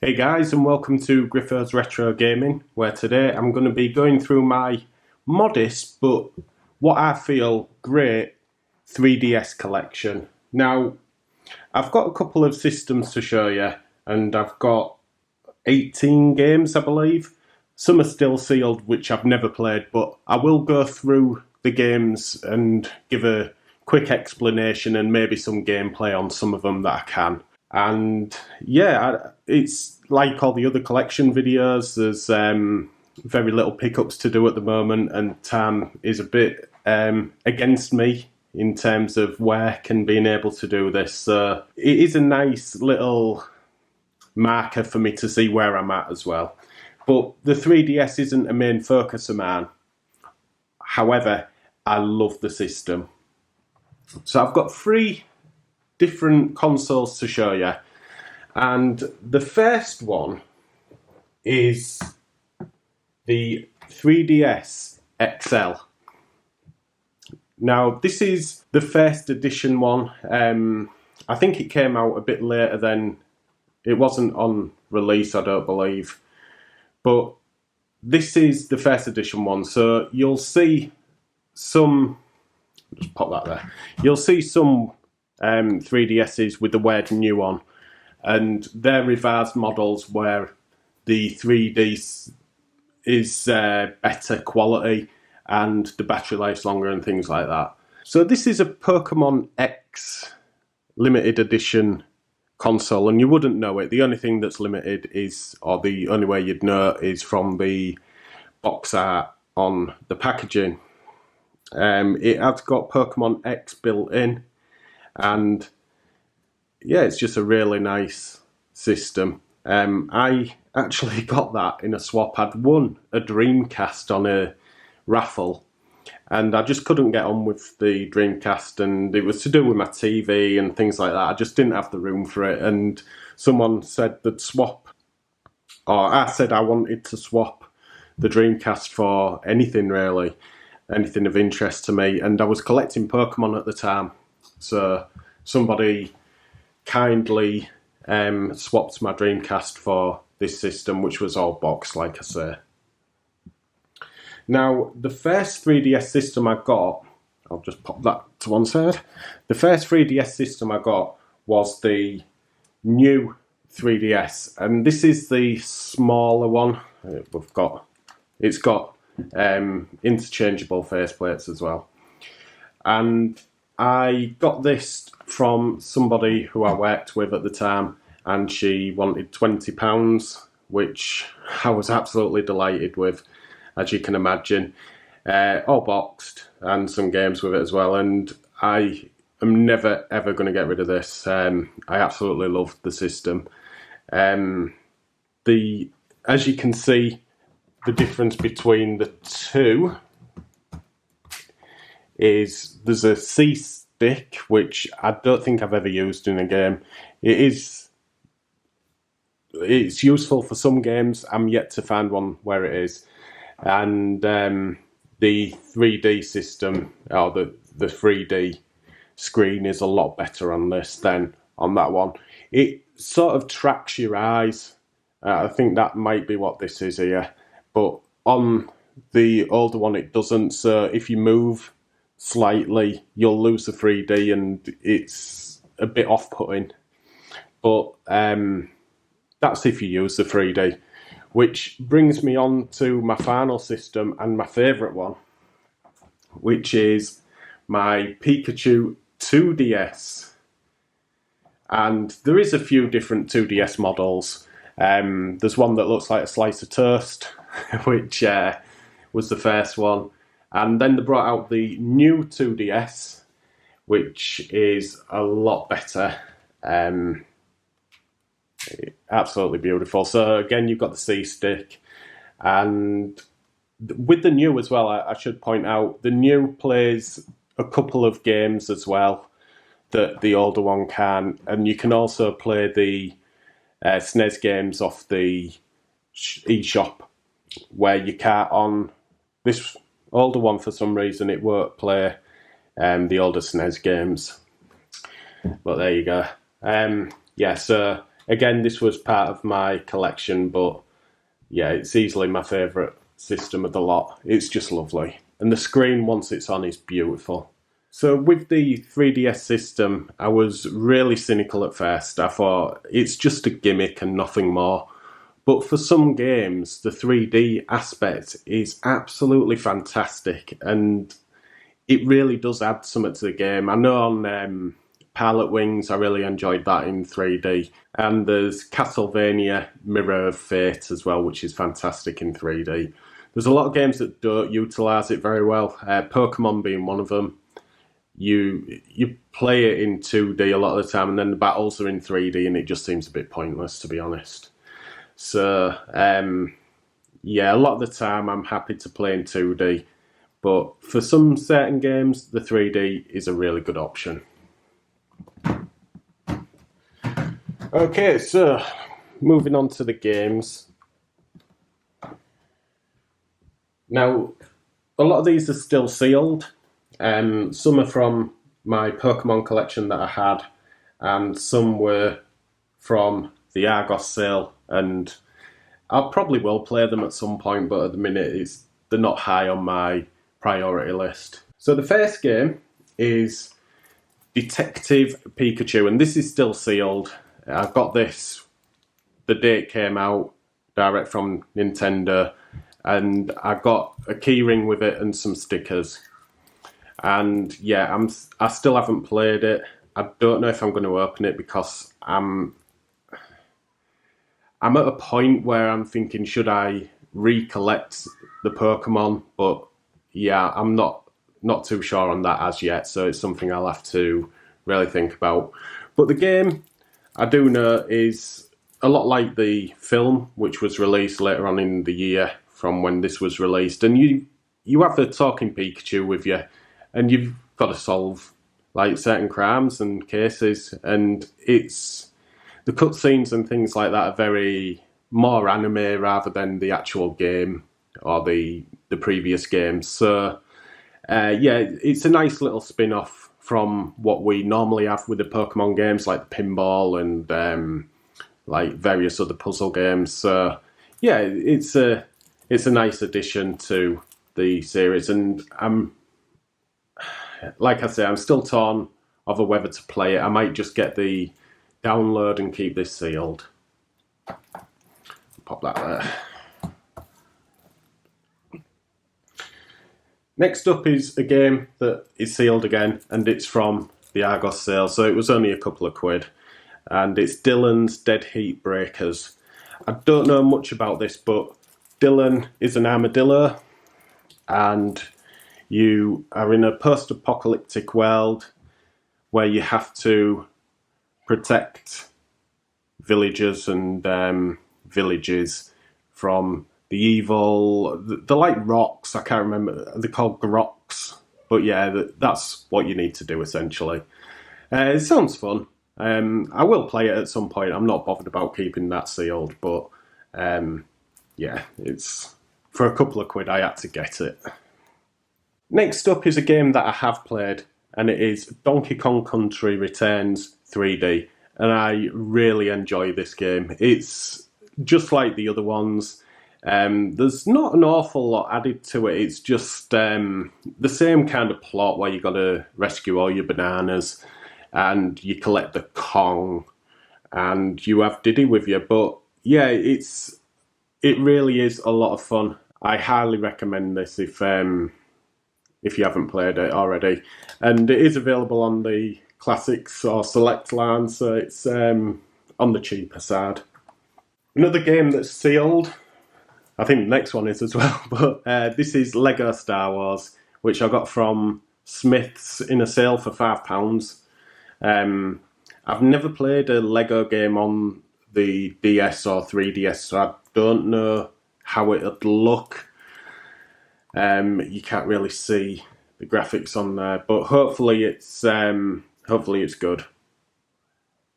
Hey guys, and welcome to Griffo's Retro Gaming, where today I'm going to be going through my modest but what I feel great 3DS collection. Now, I've got a couple of systems to show you, and I've got 18 games, I believe. Some are still sealed, which I've never played, but I will go through the games and give a quick explanation and maybe some gameplay on some of them that I can. And yeah, it's like all the other collection videos, there's very little pickups to do at the moment, and time is a bit against me in terms of work and being able to do this. So it is a nice little marker for me to see where I'm at as well. But the 3DS isn't a main focus of mine. However, I love the system. So I've got three different consoles to show you, and the first one is the 3DS XL. Now, this is the first edition one. I think it came out a bit later than, it wasn't on release, I don't believe, but this is the first edition one. So you'll see some, just pop that there, you'll see some 3DSs with the word new on, and they're revised models where the 3D is better quality and the battery life's longer and things like that. So this is a Pokemon X limited edition console, and you wouldn't know it. The only thing that's limited is, or the only way you'd know, is from the box art on the packaging. It has got Pokemon X built in, and yeah, it's just a really nice system. I actually got that in a swap. I'd won a Dreamcast on a raffle, and I just couldn't get on with the Dreamcast, and it was to do with my TV and things like that. I just didn't have the room for it, and someone said they'd swap, or I said I wanted to swap the Dreamcast for anything really, anything of interest to me, and I was collecting Pokemon at the time. So somebody kindly swapped my Dreamcast for this system, which was all boxed, like I say. Now, the first 3DS system I got, I'll just pop that to one side. The first 3DS system I got was the new 3DS, and this is the smaller one. It's got interchangeable faceplates as well. And I got this from somebody who I worked with at the time, and she wanted £20, which I was absolutely delighted with, as you can imagine. All boxed, and some games with it as well, and I am never ever going to get rid of this. I absolutely love the system. As you can see, the difference between the two is there's a C stick, which I don't think I've ever used in a game. It's useful for some games. I'm yet to find one where it is. And the 3D system, or the 3D screen, is a lot better on this than on that one. It sort of tracks your eyes. I think that might be what this is here. But on the older one it doesn't, so if you move slightly you'll lose the 3D, and it's a bit off-putting. But that's if you use the 3D. Which brings me on to my final system and my favourite one, which is my Pikachu 2DS. And there is a few different 2DS models. There's one that looks like a slice of toast, which was the first one. And then they brought out the new 2DS, which is a lot better. Absolutely beautiful. So again, you've got the C stick, and with the new as well, I should point out, the new plays a couple of games as well that the older one can, and you can also play the SNES games off the eShop, where you can't on this older one. For some reason it won't play the older SNES games, but there you go. Yeah, so Again, this was part of my collection, but yeah, it's easily my favourite system of the lot. It's just lovely. And the screen, once it's on, is beautiful. So with the 3DS system, I was really cynical at first. I thought it's just a gimmick and nothing more. But for some games, the 3D aspect is absolutely fantastic, and it really does add something to the game. I know on Pilot Wings, I really enjoyed that in 3D. And there's Castlevania Mirror of Fate as well, which is fantastic in 3D. There's a lot of games that don't utilise it very well, Pokemon being one of them. You play it in 2D a lot of the time, and then the battles are in 3D, and it just seems a bit pointless, to be honest. So, yeah, a lot of the time I'm happy to play in 2D, but for some certain games, the 3D is a really good option. Okay, so moving on to the games. Now, a lot of these are still sealed. Some are from my Pokemon collection that I had, and some were from the Argos sale, and I probably will play them at some point, but at the minute they're not high on my priority list. So the first game is Detective Pikachu, and this is still sealed. I got this the day it came out, direct from Nintendo, and I got a keyring with it and some stickers. And yeah, I still haven't played it. I don't know if I'm going to open it because I'm at a point where I'm thinking, should I recollect the Pokemon? But yeah, I'm not too sure on that as yet, so it's something I'll have to really think about. But the game, I do know, is a lot like the film, which was released later on in the year from when this was released. And you have the talking Pikachu with you, and you've got to solve like certain crimes and cases, and it's the cutscenes and things like that are very more anime rather than the actual game or the previous games. So yeah, it's a nice little spin-off from what we normally have with the Pokemon games, like the pinball and like various other puzzle games. So yeah, it's a nice addition to the series, and like I say, I'm still torn over whether to play it. I might just get the download and keep this sealed. Pop that there. Next up is a game that is sealed again, and it's from the Argos sale, so it was only a couple of quid. And it's Dylan's Dead Heatbreakers. I don't know much about this, but Dylan is an armadillo, and you are in a post-apocalyptic world where you have to protect villagers and villages from the evil. They're like rocks. I can't remember. They're called groks. But yeah, that's what you need to do essentially. It sounds fun. I will play it at some point. I'm not bothered about keeping that sealed, but yeah, it's for a couple of quid I had to get it. Next up is a game that I have played, and it is Donkey Kong Country Returns 3D, and I really enjoy this game. It's just like the other ones. There's not an awful lot added to it. It's just the same kind of plot where you got to rescue all your bananas, and you collect the Kong, and you have Diddy with you. But yeah, it really is a lot of fun. I highly recommend this if you haven't played it already. And it is available on the Classics or Select line, so it's on the cheaper side. Another game that's sealed, I think the next one is as well, but this is Lego Star Wars, which I got from Smith's in a sale for £5. I've never played a Lego game on the DS or 3DS, so I don't know how it'd look. You can't really see the graphics on there, but hopefully it's good.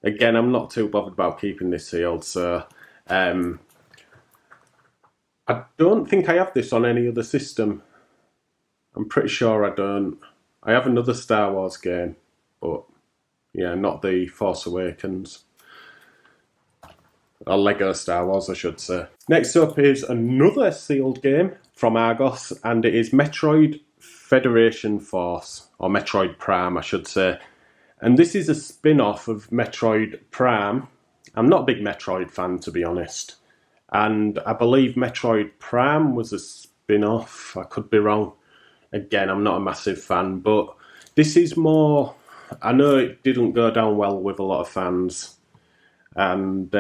Again, I'm not too bothered about keeping this sealed, so I don't think I have this on any other system. I'm pretty sure I don't. I have another Star Wars game, but yeah, not the Force Awakens. or Lego Star Wars, I should say. Next up is another sealed game from Argos, and it is Metroid Federation Force, or Metroid Prime, I should say. And this is a spin-off of Metroid Prime. I'm not a big Metroid fan, to be honest. And I believe Metroid Prime was a spin-off. I could be wrong. Again, I'm not a massive fan, but this is more... I know it didn't go down well with a lot of fans. And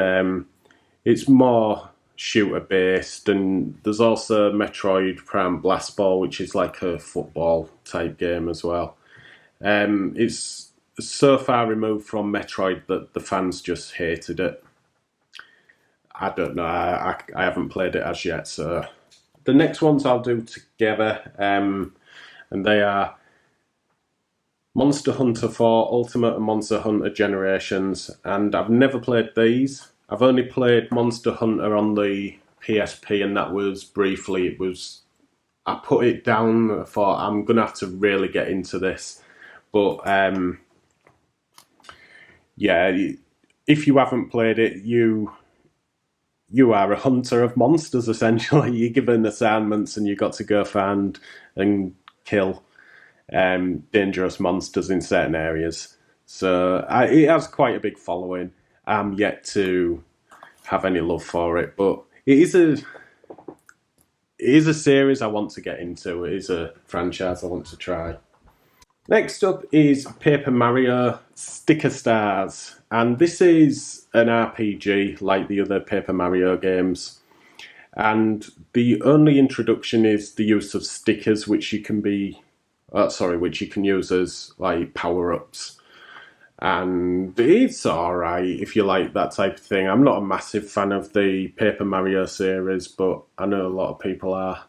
it's more shooter-based. And there's also Metroid Prime Blast Ball, which is like a football-type game as well. It's so far removed from Metroid that the fans just hated it. I don't know. I haven't played it as yet. So the next ones I'll do together, and they are Monster Hunter 4 Ultimate and Monster Hunter Generations. And I've never played these. I've only played Monster Hunter on the PSP, and that was briefly. I put it down. I thought I'm gonna have to really get into this, but yeah, if you haven't played it, you are a hunter of monsters, essentially. You're given assignments and you got to go find and kill dangerous monsters in certain areas. So it has quite a big following. I'm yet to have any love for it, but it is a series I want to get into. It is a franchise I want to try. Next up is Paper Mario Sticker Stars, and this is an RPG like the other Paper Mario games, and the only introduction is the use of stickers, which you can use as like power-ups, and it's alright if you like that type of thing. I'm not a massive fan of the Paper Mario series, but I know a lot of people are.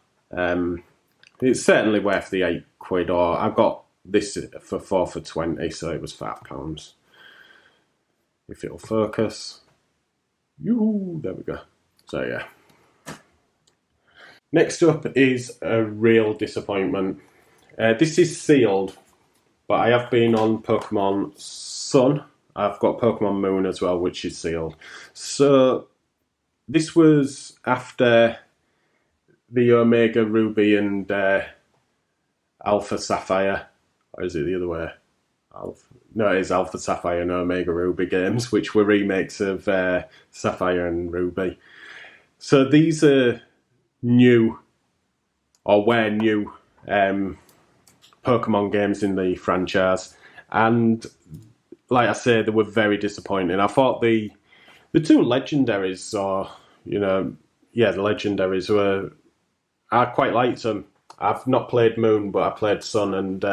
It's certainly worth the £8, or I got this for 4 for 20, so it was £5. If it'll focus. Yoo-hoo, there we go. So yeah. Next up is a real disappointment. This is sealed, but I have been on Pokemon Sun. I've got Pokemon Moon as well, which is sealed. So this was after the Omega Ruby and Alpha Sapphire. Or is it the other way? No, it is Alpha Sapphire and Omega Ruby games, which were remakes of Sapphire and Ruby. So these are new, or were new, Pokemon games in the franchise. And like I say, they were very disappointing. I thought the two legendaries, the legendaries I quite liked them. I've not played Moon, but I played Sun, and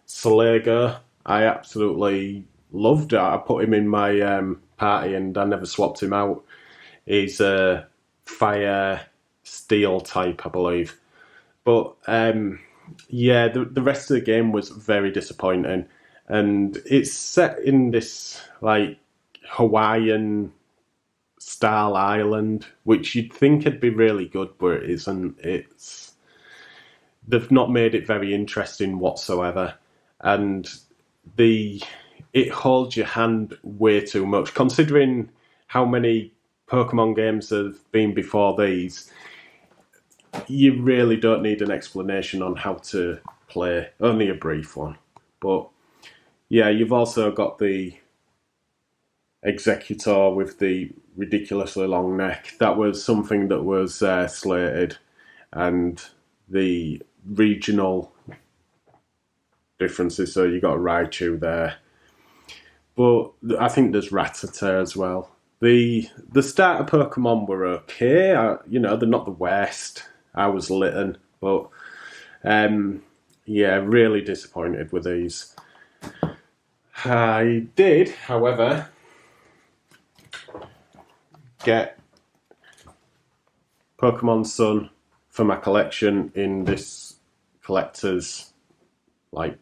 Solego, I absolutely loved it. I put him in my party and I never swapped him out. He's a fire steel type, I believe. But the rest of the game was very disappointing. And it's set in this like Hawaiian style island, which you'd think would be really good, but it isn't. They've not made it very interesting whatsoever. And it holds your hand way too much. Considering how many Pokemon games have been before these, you really don't need an explanation on how to play. Only a brief one. But yeah, you've also got the Executor with the ridiculously long neck. That was something that was slated. And the regional differences, so you got a Raichu there, but I think there's Rattata as well. The starter Pokemon were okay. They're not the worst. I was Litten, but really disappointed with these. I did, however, get Pokemon Sun for my collection in this collector's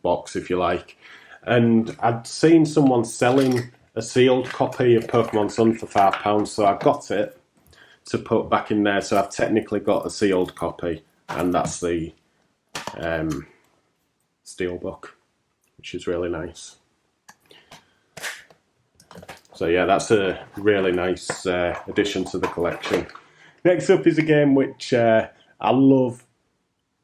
box, if you like, and I'd seen someone selling a sealed copy of Pokemon Sun for £5, so I got it to put back in there. So I've technically got a sealed copy, and that's the steelbook, which is really nice. So yeah, that's a really nice addition to the collection. Next up is a game which I love,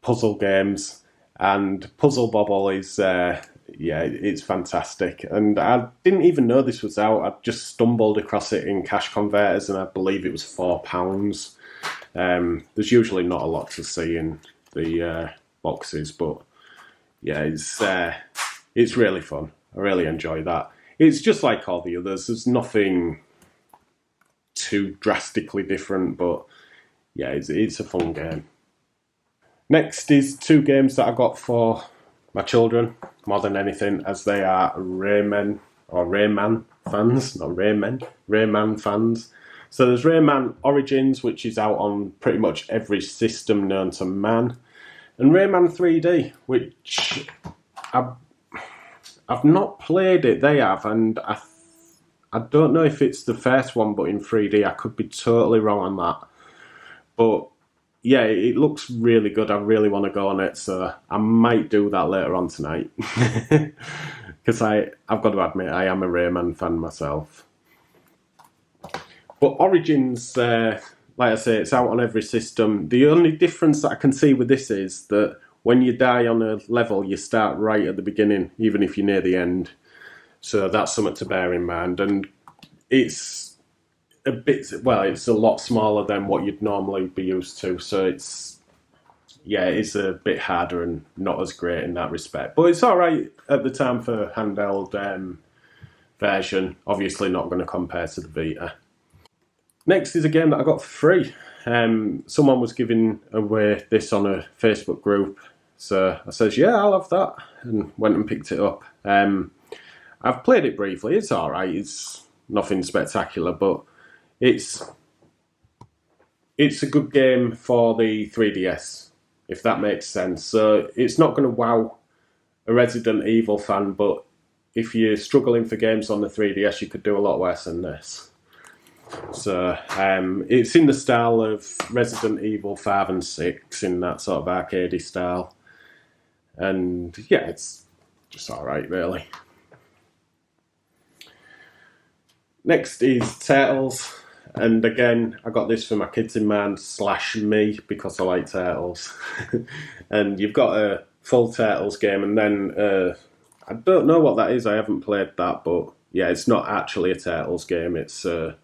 puzzle games, and Puzzle Bobble is it's fantastic. And I didn't even know this was out. I just stumbled across it in Cash Converters, and I believe it was £4. There's usually not a lot to see in the boxes, but yeah, it's really fun. I really enjoy that. It's just like all the others. There's nothing too drastically different, but yeah, it's a fun game. Next is 2 games that I got for my children, more than anything, as they are Rayman fans, not Raymen, Rayman fans. So there's Rayman Origins, which is out on pretty much every system known to man, and Rayman 3D, which I've not played it. They have, and I don't know if it's the first one, but in 3D. I could be totally wrong on that. But yeah, it looks really good. I really want to go on it, so I might do that later on tonight. Because I've got to admit, I am a Rayman fan myself. But Origins, like I say, it's out on every system. The only difference that I can see with this is that when you die on a level, you start right at the beginning, even if you're near the end. So that's something to bear in mind. And it's it's a lot smaller than what you'd normally be used to. So it's a bit harder and not as great in that respect. But it's all right at the time for handheld version. Obviously not going to compare to the Vita. Next is a game that I got for free. Someone was giving away this on a Facebook group. So I says, yeah, I'll have that, and went and picked it up. I've played it briefly. It's all right. It's nothing spectacular, but it's a good game for the 3DS, if that makes sense. So it's not going to wow a Resident Evil fan, but if you're struggling for games on the 3DS, you could do a lot worse than this. So it's in the style of Resident Evil 5 and 6, in that sort of arcadey style. And yeah, it's just alright, really. Next is Turtles. And again, I got this for my kids in mind / me, because I like Turtles. And you've got a full Turtles game, and then I don't know what that is. I haven't played that, but yeah, it's not actually a Turtles game. It's not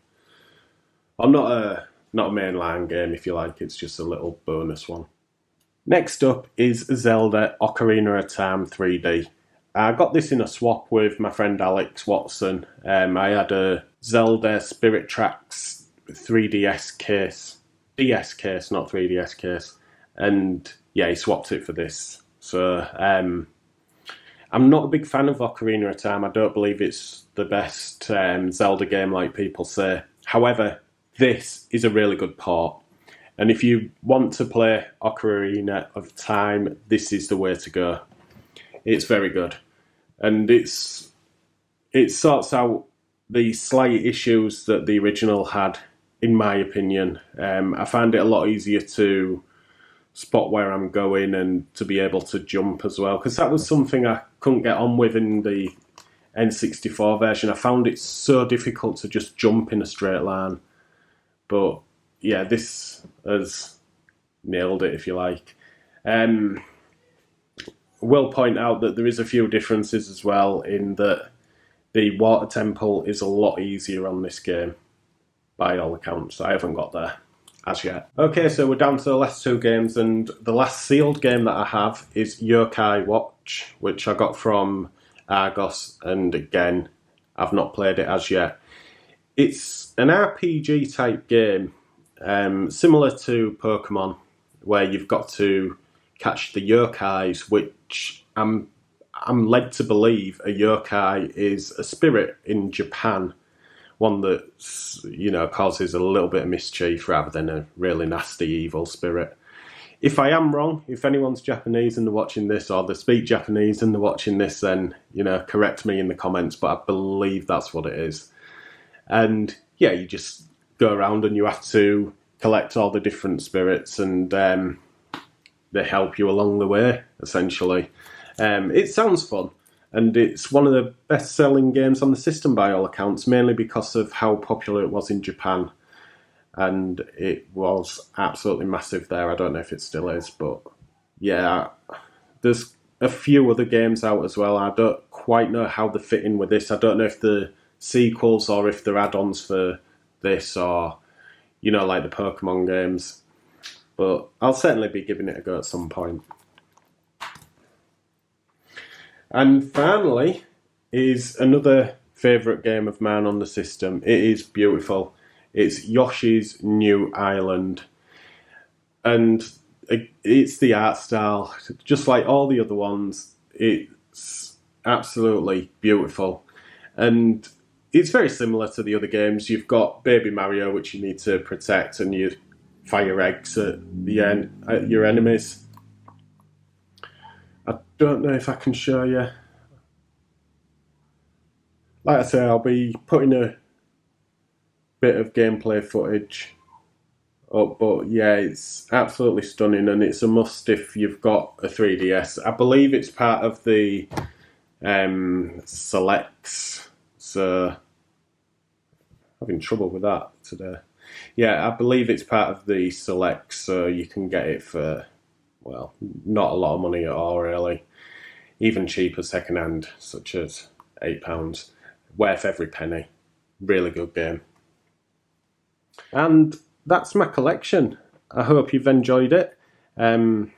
a mainline game, if you like. It's just a little bonus one. Next up is Zelda Ocarina of Time 3D. I got this in a swap with my friend Alex Watson. I had a Zelda Spirit Tracks 3DS case. DS case, not 3DS case. And yeah, he swapped it for this. So I'm not a big fan of Ocarina of Time. I don't believe it's the best Zelda game like people say. However, this is a really good port. And if you want to play Ocarina of Time, this is the way to go. It's very good. And it sorts out the slight issues that the original had, in my opinion. I find it a lot easier to spot where I'm going and to be able to jump as well, because that was something I couldn't get on with in the N64 version. I found it so difficult to just jump in a straight line. But yeah, this has nailed it, if you like. Will point out that there is a few differences as well, in that the water temple is a lot easier on this game, by all accounts. I haven't got there as yet. Okay, so we're down to the last 2 games, and the last sealed game that I have is Yokai Watch, which I got from Argos, and again, I've not played it as yet. It's an RPG type game, similar to Pokemon, where you've got to catch the yokais, which I'm led to believe a yokai is a spirit in Japan, one that, causes a little bit of mischief rather than a really nasty evil spirit. If I am wrong, if anyone's Japanese and they're watching this, or they speak Japanese and they're watching this, then correct me in the comments, but I believe that's what it is. And yeah, you just go around and you have to collect all the different spirits, and they help you along the way, essentially. It sounds fun. And it's one of the best-selling games on the system by all accounts, mainly because of how popular it was in Japan. And it was absolutely massive there. I don't know if it still is, but yeah, there's a few other games out as well. I don't quite know how they fit in with this. I don't know if they're sequels or if they're add-ons for this, or, you know, like the Pokemon games. But I'll certainly be giving it a go at some point. And finally is another favourite game of mine on the system. It is beautiful. It's Yoshi's New Island. And it's the art style. Just like all the other ones, it's absolutely beautiful. And it's very similar to the other games. You've got Baby Mario, which you need to protect, and you fire eggs at your enemies. I don't know if I can show you. Like I say, I'll be putting a bit of gameplay footage up, but yeah, it's absolutely stunning, and it's a must if you've got a 3DS. I believe it's part of the selects, so having trouble with that today. Yeah, I believe it's part of the selects, so you can get it for, well, not a lot of money at all, really. Even cheaper secondhand, such as £8. Worth every penny. Really good game. And that's my collection. I hope you've enjoyed it. Like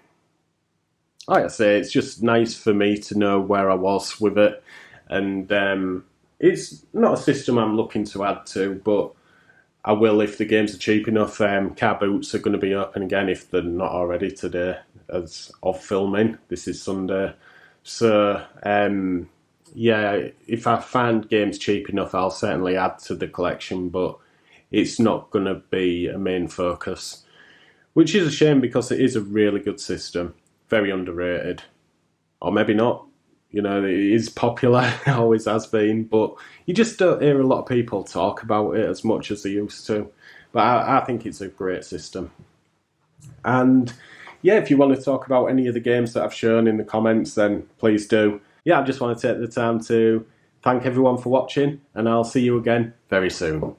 I say, it's just nice for me to know where I was with it. And it's not a system I'm looking to add to, but I will if the games are cheap enough. Car boots are going to be open again if they're not already today, as of filming. This is Sunday. So, yeah, if I find games cheap enough, I'll certainly add to the collection, but it's not going to be a main focus. Which is a shame because it is a really good system. Very underrated. Or maybe not. You know, it is popular, it always has been, but you just don't hear a lot of people talk about it as much as they used to. But I think it's a great system. And yeah, if you want to talk about any of the games that I've shown in the comments, then please do. Yeah, I just want to take the time to thank everyone for watching, and I'll see you again very soon.